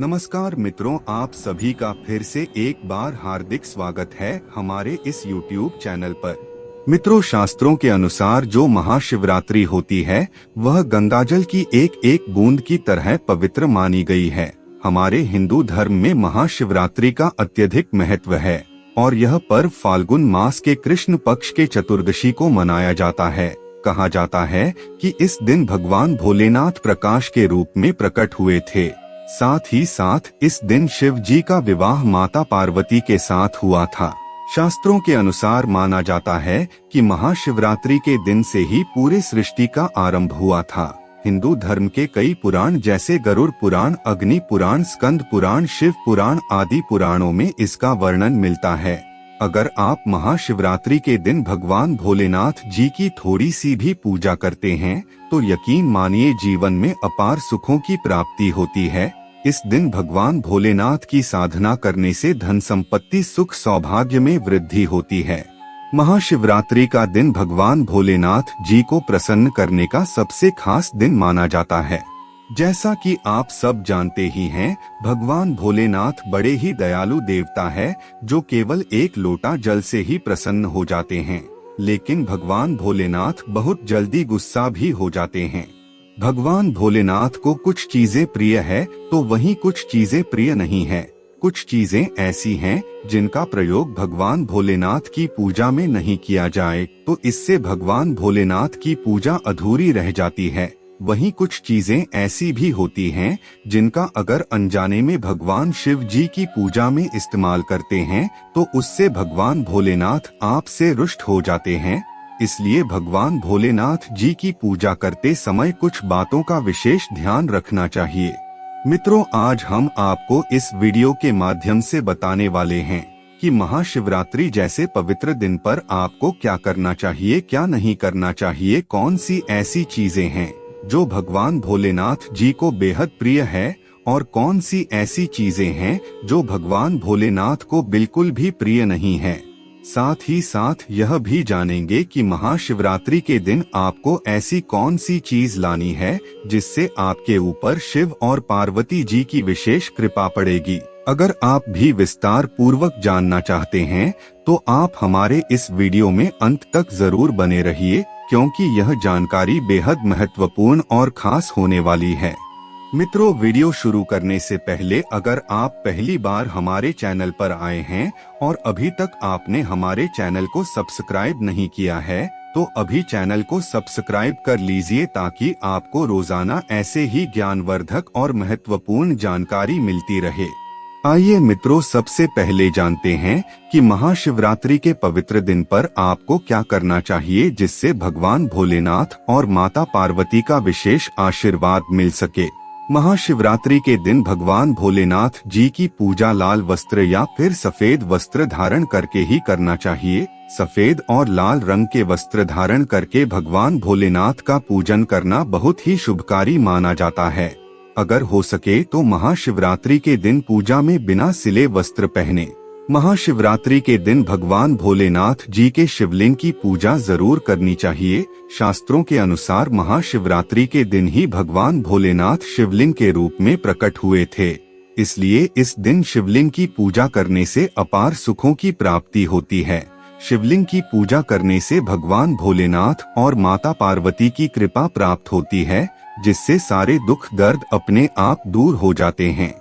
नमस्कार मित्रों, आप सभी का फिर से एक बार हार्दिक स्वागत है हमारे इस YouTube चैनल पर। मित्रों, शास्त्रों के अनुसार जो महाशिवरात्रि होती है वह गंगाजल की एक एक बूंद की तरह पवित्र मानी गई है। हमारे हिंदू धर्म में महाशिवरात्रि का अत्यधिक महत्व है और यह पर्व फाल्गुन मास के कृष्ण पक्ष के चतुर्दशी को मनाया जाता है। कहा जाता है कि इस दिन भगवान भोलेनाथ प्रकाश के रूप में प्रकट हुए थे। साथ ही साथ इस दिन शिव जी का विवाह माता पार्वती के साथ हुआ था। शास्त्रों के अनुसार माना जाता है कि महाशिवरात्रि के दिन से ही पूरे सृष्टि का आरंभ हुआ था। हिंदू धर्म के कई पुराण जैसे गरुड़ पुराण, अग्नि पुराण, स्कंद पुराण, शिव पुराण आदि पुराणों में इसका वर्णन मिलता है। अगर आप महाशिवरात्रि के दिन भगवान भोलेनाथ जी की थोड़ी सी भी पूजा करते हैं तो यकीन मानिए जीवन में अपार सुखों की प्राप्ति होती है। इस दिन भगवान भोलेनाथ की साधना करने से धन संपत्ति, सुख, सौभाग्य में वृद्धि होती है। महाशिवरात्रि का दिन भगवान भोलेनाथ जी को प्रसन्न करने का सबसे खास दिन माना जाता है। जैसा कि आप सब जानते ही हैं, भगवान भोलेनाथ बड़े ही दयालु देवता है जो केवल एक लोटा जल से ही प्रसन्न हो जाते हैं। लेकिन भगवान भोलेनाथ बहुत जल्दी गुस्सा भी हो जाते हैं। भगवान भोलेनाथ को कुछ चीजें प्रिय है तो वहीं कुछ चीजें प्रिय नहीं है। कुछ चीजें ऐसी हैं जिनका प्रयोग भगवान भोलेनाथ की पूजा में नहीं किया जाए तो इससे भगवान भोलेनाथ की पूजा अधूरी रह जाती है। वहीं कुछ चीजें ऐसी भी होती हैं जिनका अगर अनजाने में भगवान शिव जी की पूजा में इस्तेमाल करते हैं तो उससे भगवान भोलेनाथ आपसे रुष्ट हो जाते हैं। इसलिए भगवान भोलेनाथ जी की पूजा करते समय कुछ बातों का विशेष ध्यान रखना चाहिए। मित्रों, आज हम आपको इस वीडियो के माध्यम से बताने वाले हैं कि महाशिवरात्रि जैसे पवित्र दिन पर आपको क्या करना चाहिए, क्या नहीं करना चाहिए, कौन सी ऐसी चीजें हैं जो भगवान भोलेनाथ जी को बेहद प्रिय है और कौन सी ऐसी चीजें हैं जो भगवान भोलेनाथ को बिल्कुल भी प्रिय नहीं है। साथ ही साथ यह भी जानेंगे कि महाशिवरात्रि के दिन आपको ऐसी कौन सी चीज लानी है जिससे आपके ऊपर शिव और पार्वती जी की विशेष कृपा पड़ेगी। अगर आप भी विस्तार पूर्वक जानना चाहते हैं तो आप हमारे इस वीडियो में अंत तक जरूर बने रहिए, क्योंकि यह जानकारी बेहद महत्वपूर्ण और खास होने वाली है। मित्रों, वीडियो शुरू करने से पहले अगर आप पहली बार हमारे चैनल पर आए हैं और अभी तक आपने हमारे चैनल को सब्सक्राइब नहीं किया है तो अभी चैनल को सब्सक्राइब कर लीजिए ताकि आपको रोजाना ऐसे ही ज्ञानवर्धक और महत्वपूर्ण जानकारी मिलती रहे। आइए मित्रों, सबसे पहले जानते हैं कि महाशिवरात्रि के पवित्र दिन पर आपको क्या करना चाहिए जिससे भगवान भोलेनाथ और माता पार्वती का विशेष आशीर्वाद मिल सके। महाशिवरात्रि के दिन भगवान भोलेनाथ जी की पूजा लाल वस्त्र या फिर सफेद वस्त्र धारण करके ही करना चाहिए। सफेद और लाल रंग के वस्त्र धारण करके भगवान भोलेनाथ का पूजन करना बहुत ही शुभकारी माना जाता है। अगर हो सके तो महाशिवरात्रि के दिन पूजा में बिना सिले वस्त्र पहने। महाशिवरात्रि के दिन भगवान भोलेनाथ जी के शिवलिंग की पूजा जरूर करनी चाहिए। शास्त्रों के अनुसार महाशिवरात्रि के दिन ही भगवान भोलेनाथ शिवलिंग के रूप में प्रकट हुए थे। इसलिए इस दिन शिवलिंग की पूजा करने से अपार सुखों की प्राप्ति होती है। शिवलिंग की पूजा करने से भगवान भोलेनाथ और माता पार्वती की कृपा प्राप्त होती है, जिससे सारे दुख दर्द अपने आप दूर हो जाते हैं।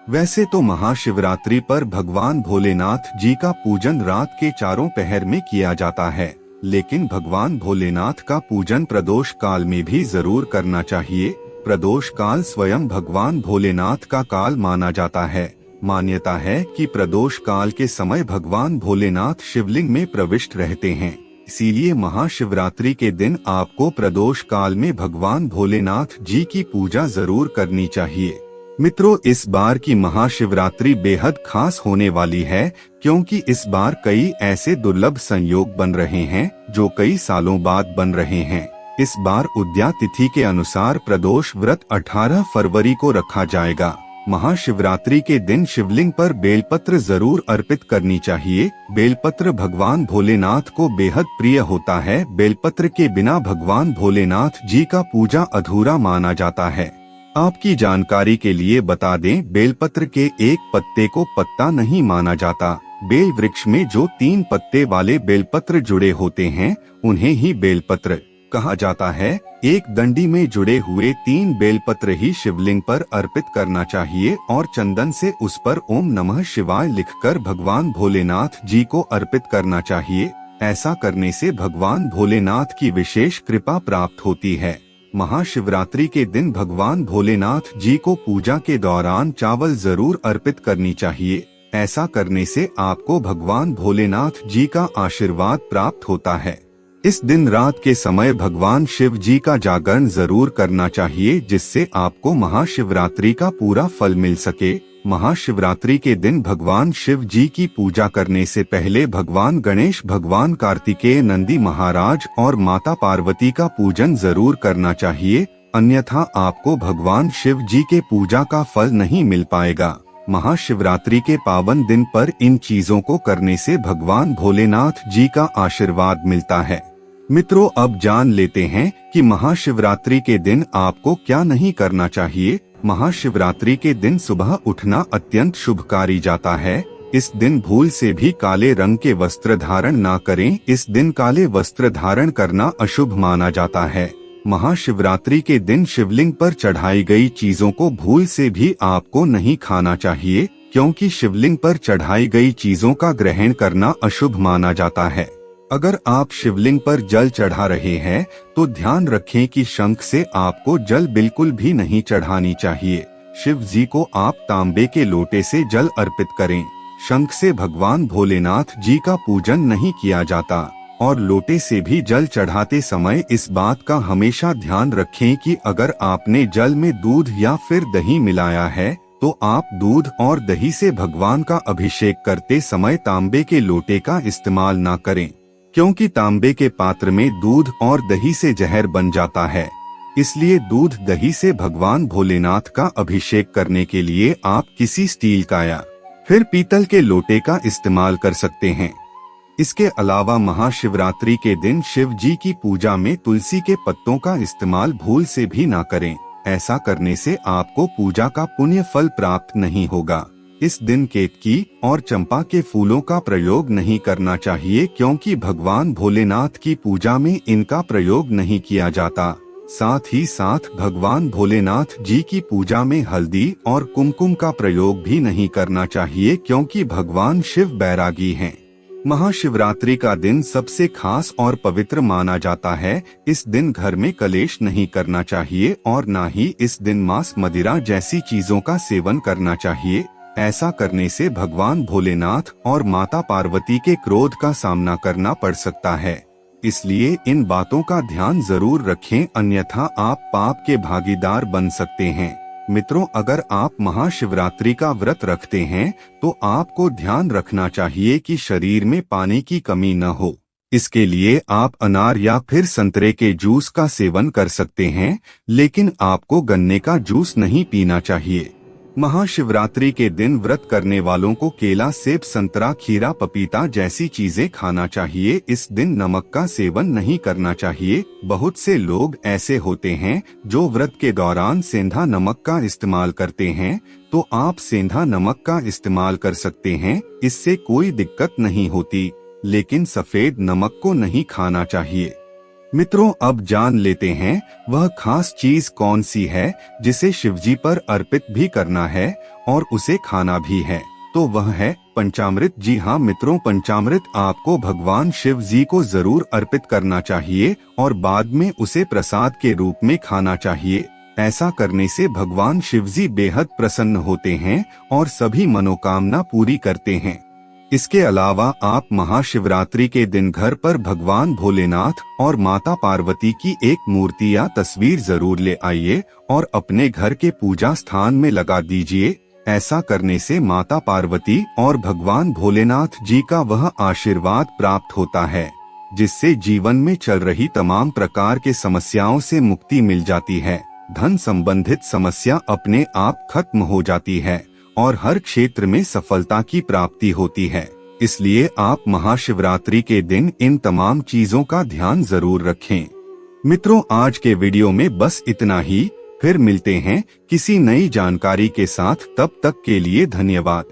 वैसे तो महाशिवरात्रि पर भगवान भोलेनाथ जी का पूजन रात के चारों पहर में किया जाता है, लेकिन भगवान भोलेनाथ का पूजन प्रदोष काल में भी जरूर करना चाहिए। प्रदोष काल स्वयं भगवान भोलेनाथ का काल माना जाता है। मान्यता है कि प्रदोष काल के समय भगवान भोलेनाथ शिवलिंग में प्रविष्ट रहते हैं। इसीलिए महाशिवरात्रि के दिन आपको प्रदोष काल में भगवान भोलेनाथ जी की पूजा जरूर करनी चाहिए। मित्रों, इस बार की महाशिवरात्रि बेहद खास होने वाली है, क्योंकि इस बार कई ऐसे दुर्लभ संयोग बन रहे हैं जो कई सालों बाद बन रहे हैं। इस बार उद्या तिथि के अनुसार प्रदोष व्रत 18 फरवरी को रखा जाएगा। महाशिवरात्रि के दिन शिवलिंग पर बेलपत्र जरूर अर्पित करनी चाहिए। बेलपत्र भगवान भोलेनाथ को बेहद प्रिय होता है। बेलपत्र के बिना भगवान भोलेनाथ जी का पूजा अधूरा माना जाता है। आपकी जानकारी के लिए बता दें, बेलपत्र के एक पत्ते को पत्ता नहीं माना जाता। बेल वृक्ष में जो 3 पत्ते वाले बेलपत्र जुड़े होते हैं उन्हें ही बेलपत्र कहा जाता है। एक डंडी में जुड़े हुए 3 बेलपत्र ही शिवलिंग पर अर्पित करना चाहिए और चंदन से उस पर ओम नमः शिवाय लिखकर भगवान भोलेनाथ जी को अर्पित करना चाहिए। ऐसा करने से भगवान भोलेनाथ की विशेष कृपा प्राप्त होती है। महाशिवरात्रि के दिन भगवान भोलेनाथ जी को पूजा के दौरान चावल जरूर अर्पित करनी चाहिए। ऐसा करने से आपको भगवान भोलेनाथ जी का आशीर्वाद प्राप्त होता है। इस दिन रात के समय भगवान शिव जी का जागरण जरूर करना चाहिए, जिससे आपको महाशिवरात्रि का पूरा फल मिल सके। महाशिवरात्रि के दिन भगवान शिव जी की पूजा करने से पहले भगवान गणेश, भगवान कार्तिकेय, नंदी महाराज और माता पार्वती का पूजन जरूर करना चाहिए, अन्यथा आपको भगवान शिव जी के पूजा का फल नहीं मिल पाएगा। महाशिवरात्रि के पावन दिन पर इन चीजों को करने से भगवान भोलेनाथ जी का आशीर्वाद मिलता है। मित्रों, अब जान लेते हैं कि महाशिवरात्रि के दिन आपको क्या नहीं करना चाहिए। महाशिवरात्रि के दिन सुबह उठना अत्यंत शुभकारी जाता है। इस दिन भूल से भी काले रंग के वस्त्र धारण ना करें। इस दिन काले वस्त्र धारण करना अशुभ माना जाता है। महाशिवरात्रि के दिन शिवलिंग पर चढ़ाई गई चीजों को भूल से भी आपको नहीं खाना चाहिए, क्योंकि शिवलिंग पर चढ़ाई गई चीजों का ग्रहण करना अशुभ माना जाता है। अगर आप शिवलिंग पर जल चढ़ा रहे हैं तो ध्यान रखें कि शंख से आपको जल बिल्कुल भी नहीं चढ़ानी चाहिए। शिव जी को आप तांबे के लोटे से जल अर्पित करें। शंख से भगवान भोलेनाथ जी का पूजन नहीं किया जाता और लोटे से भी जल चढ़ाते समय इस बात का हमेशा ध्यान रखें कि अगर आपने जल में दूध या फिर दही मिलाया है तो आप दूध और दही से भगवान का अभिषेक करते समय तांबे के लोटे का इस्तेमाल ना करें, क्योंकि तांबे के पात्र में दूध और दही से जहर बन जाता है। इसलिए दूध दही से भगवान भोलेनाथ का अभिषेक करने के लिए आप किसी स्टील का या फिर पीतल के लोटे का इस्तेमाल कर सकते हैं। इसके अलावा महाशिवरात्रि के दिन शिव जी की पूजा में तुलसी के पत्तों का इस्तेमाल भूल से भी ना करें। ऐसा करने से आपको पूजा का पुण्य फल प्राप्त नहीं होगा। इस दिन केतकी और चंपा के फूलों का प्रयोग नहीं करना चाहिए, क्योंकि भगवान भोलेनाथ की पूजा में इनका प्रयोग नहीं किया जाता। साथ ही साथ भगवान भोलेनाथ जी की पूजा में हल्दी और कुमकुम का प्रयोग भी नहीं करना चाहिए, क्योंकि भगवान शिव बैरागी हैं। महाशिवरात्रि का दिन सबसे खास और पवित्र माना जाता है। इस दिन घर में कलेश नहीं करना चाहिए और न ही इस दिन मांस, मदिरा जैसी चीजों का सेवन करना चाहिए। ऐसा करने से भगवान भोलेनाथ और माता पार्वती के क्रोध का सामना करना पड़ सकता है। इसलिए इन बातों का ध्यान जरूर रखें, अन्यथा आप पाप के भागीदार बन सकते हैं। मित्रों, अगर आप महाशिवरात्रि का व्रत रखते हैं तो आपको ध्यान रखना चाहिए कि शरीर में पानी की कमी न हो। इसके लिए आप अनार या फिर संतरे के जूस का सेवन कर सकते हैं, लेकिन आपको गन्ने का जूस नहीं पीना चाहिए। महाशिवरात्रि के दिन व्रत करने वालों को केला, सेब, संतरा, खीरा, पपीता जैसी चीजें खाना चाहिए। इस दिन नमक का सेवन नहीं करना चाहिए। बहुत से लोग ऐसे होते हैं जो व्रत के दौरान सेंधा नमक का इस्तेमाल करते हैं, तो आप सेंधा नमक का इस्तेमाल कर सकते हैं, इससे कोई दिक्कत नहीं होती, लेकिन सफेद नमक को नहीं खाना चाहिए। मित्रों, अब जान लेते हैं वह खास चीज कौन सी है जिसे शिवजी पर अर्पित भी करना है और उसे खाना भी है। तो वह है पंचामृत। जी हाँ मित्रों, पंचामृत आपको भगवान शिव जी को जरूर अर्पित करना चाहिए और बाद में उसे प्रसाद के रूप में खाना चाहिए। ऐसा करने से भगवान शिव जी बेहद प्रसन्न होते हैं और सभी मनोकामना पूरी करते हैं। इसके अलावा आप महाशिवरात्रि के दिन घर पर भगवान भोलेनाथ और माता पार्वती की एक मूर्ति या तस्वीर जरूर ले आइए और अपने घर के पूजा स्थान में लगा दीजिए। ऐसा करने से माता पार्वती और भगवान भोलेनाथ जी का वह आशीर्वाद प्राप्त होता है, जिससे जीवन में चल रही तमाम प्रकार के समस्याओं से मुक्ति मिल जाती है। धन संबंधित समस्या अपने आप खत्म हो जाती है और हर क्षेत्र में सफलता की प्राप्ति होती है। इसलिए आप महाशिवरात्रि के दिन इन तमाम चीजों का ध्यान जरूर रखें। मित्रों, आज के वीडियो में बस इतना ही। फिर मिलते हैं किसी नई जानकारी के साथ, तब तक के लिए धन्यवाद।